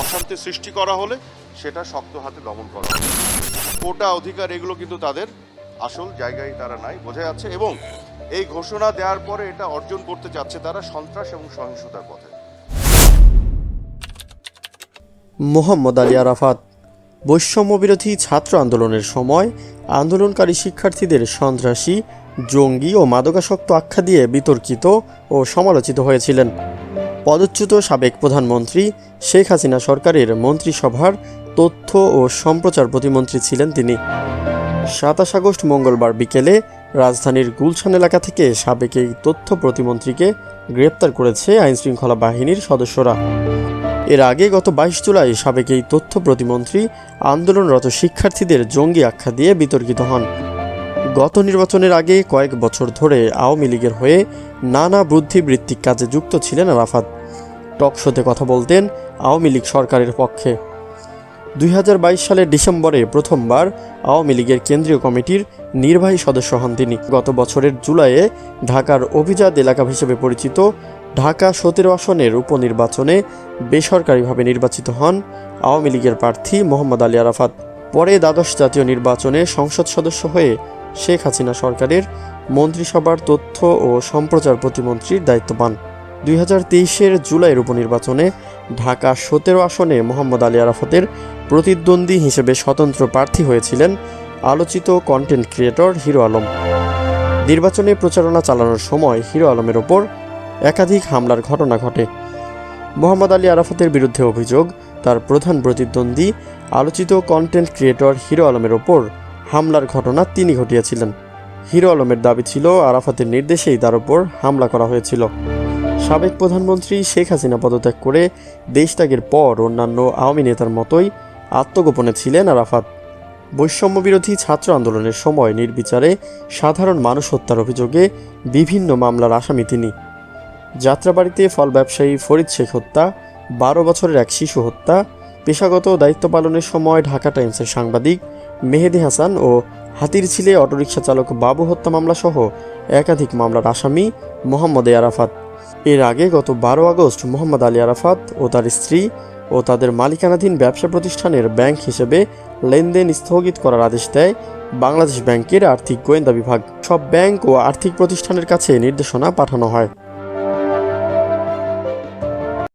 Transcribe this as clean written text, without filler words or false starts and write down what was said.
অশান্তি সৃষ্টি করা হলে সেটা শক্ত হাতে দমন করা হবে। কোটা অধিকার এগুলো কিন্তু তাদের আসল জায়গায় তারা নাই, বোঝা যাচ্ছে। এবং এই ঘোষণা দেওয়ার পরে এটা অর্জন করতে যাচ্ছে তারা সন্ত্রাস এবং সহিংসতার পথে। মোহাম্মদ আলী আরাফাত বৈষম্যবিরোধী ছাত্র আন্দোলনের সময় আন্দোলনকারী শিক্ষার্থীদের সন্ত্রাসী, জঙ্গি ও মাদকাসক্ত আখ্যা দিয়ে বিতর্কিত ও সমালোচিত হয়েছিলেন। পদচ্যুত সাবেক প্রধানমন্ত্রী শেখ হাসিনা সরকারের মন্ত্রিসভার তথ্য ও সম্প্রচার প্রতিমন্ত্রী ছিলেন তিনি। 27 আগস্ট মঙ্গলবার বিকেলে রাজধানীর গুলশান এলাকা থেকে সাবেক এই তথ্য প্রতিমন্ত্রীকে গ্রেপ্তার করেছে আইনশৃঙ্খলা বাহিনীর সদস্যরা। এর আগে গত 22 জুলাই সাবেক এই তথ্য প্রতিমন্ত্রী আন্দোলনরত শিক্ষার্থীদের জঙ্গি আখ্যা দিয়ে বিতর্কিত হন। গত নির্বাচনের আগে কয়েক বছর ধরে আওয়ামী লীগের হয়ে নানা বুদ্ধিবৃত্তিক কাজে যুক্ত ছিলেন আরাফাত। টকশোতে কথা বলতেন আওয়ামী লীগ সরকারের পক্ষে। 2022 সালের ডিসেম্বরে প্রথমবার আওয়ামী লীগের কেন্দ্রীয় কমিটির নির্বাহী সদস্য হন তিনি। গত বছরের জুলাইয়ে ঢাকার অভিজাত এলাকা হিসেবে পরিচিত ঢাকা 17 আসনের উপনির্বাচনে বেসরকারিভাবে নির্বাচিত হন আওয়ামী লীগের প্রার্থী মোহাম্মদ আলী আরাফাত। পরে দ্বাদশ জাতীয় নির্বাচনে সংসদ সদস্য হয়ে শেখ হাসিনা সরকারের মন্ত্রিসভার তথ্য ও সম্প্রচার প্রতিমন্ত্রীর দায়িত্ব পান। 2023-এর জুলাইয়ের উপনির্বাচনে ঢাকা 17 আসনে মোহাম্মদ আলী আরাফাতের প্রতিদ্বন্দ্বী হিসেবে স্বতন্ত্র প্রার্থী হয়েছিলেন আলোচিত কন্টেন্ট ক্রিয়েটর হিরো আলম। নির্বাচনে প্রচারণা চালানোর সময় হিরো আলমের ওপর একাধিক হামলার ঘটনা ঘটে। মোহাম্মদ আলী আরাফাতের বিরুদ্ধে অভিযোগ, তার প্রধান প্রতিদ্বন্দ্বী আলোচিত কন্টেন্ট ক্রিয়েটর হিরো আলমের ওপর হামলার ঘটনা তিনি ঘটিয়েছিলেন। হিরো আলমের দাবি ছিল আরাফাতের নির্দেশেই তার ওপর হামলা করা হয়েছিল। সাবেক প্রধানমন্ত্রী শেখ হাসিনা পদত্যাগ করে দেশত্যাগের পর অন্যান্য আওয়ামী নেতার মতোই আত্মগোপনে ছিলেন আরাফাত। বৈষম্যবিরোধী ছাত্র আন্দোলনের সময় নির্বিচারে সাধারণ মানুষ হত্যার অভিযোগে বিভিন্ন মামলার আসামি তিনি। যাত্রাবাড়িতে ফল ব্যবসায়ী ফরিদ শেখ হত্যা, 12 বছরের এক শিশু হত্যা, পেশাগত দায়িত্ব পালনের সময় ঢাকা টাইমসের সাংবাদিক মেহেদী হাসান ও হাতিরঝিলে অটোরিকশা চালক বাবু হত্যা মামলাসহ একাধিক মামলার আসামি মোহাম্মদ আরাফাত। এর আগে গত 12 আগস্ট মোহাম্মদ আলী আরাফাত ও তার স্ত্রী ও তাদের মালিকানাধীন ব্যবসা প্রতিষ্ঠানের ব্যাংক হিসেবে লেনদেন স্থগিত করার আদেশ দেয় বাংলাদেশ ব্যাংকের আর্থিক গোয়েন্দা বিভাগ। সব ব্যাংক ও আর্থিক প্রতিষ্ঠানের কাছে নির্দেশনা পাঠানো হয়।